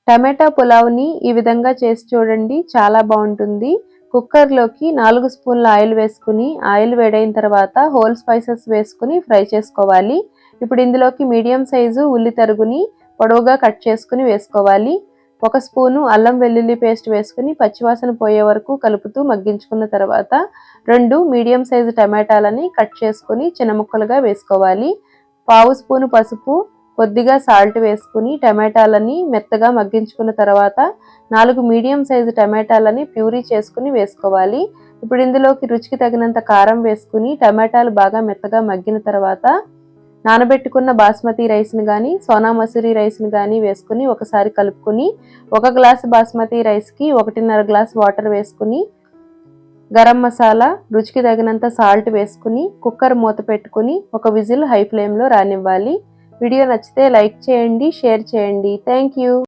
టమాటా పులావ్ని ఈ విధంగా చేసి చూడండి, చాలా బాగుంటుంది. కుక్కర్లోకి 4 స్పూన్ల ఆయిల్ వేసుకుని, ఆయిల్ వేడైన తర్వాత హోల్ స్పైసెస్ వేసుకుని ఫ్రై చేసుకోవాలి. ఇప్పుడు ఇందులోకి మీడియం సైజు ఉల్లి తరుగుని పొడవుగా కట్ చేసుకుని వేసుకోవాలి. 1 స్పూను అల్లం వెల్లుల్లి పేస్ట్ వేసుకుని పచ్చివాసన పోయే వరకు కలుపుతూ మగ్గించుకున్న తర్వాత 2 మీడియం సైజు టమాటాలని కట్ చేసుకుని చిన్న ముక్కలుగా వేసుకోవాలి. 1/2 స్పూను పసుపు, కొద్దిగా సాల్ట్ వేసుకుని టమాటాలని మెత్తగా మగ్గించుకున్న తర్వాత 4 మీడియం సైజు టమాటాలని ప్యూరీ చేసుకుని వేసుకోవాలి. ఇప్పుడు ఇందులోకి రుచికి తగినంత కారం వేసుకుని టమాటాలు బాగా మెత్తగా మగ్గిన తర్వాత నానబెట్టుకున్న బాస్మతి రైస్ని కానీ సోనా మసూరి రైస్ని కానీ వేసుకుని ఒకసారి కలుపుకొని 1 గ్లాసు బాస్మతి రైస్కి 1.5 గ్లాస్ వాటర్ వేసుకుని గరం మసాలా, రుచికి తగినంత సాల్ట్ వేసుకుని కుక్కర్ మూత పెట్టుకుని 1 విజిల్ హై ఫ్లేమ్లో రానివ్వాలి. వీడియో నచ్చితే లైక్ చేయండి, షేర్ చేయండి. Thank you.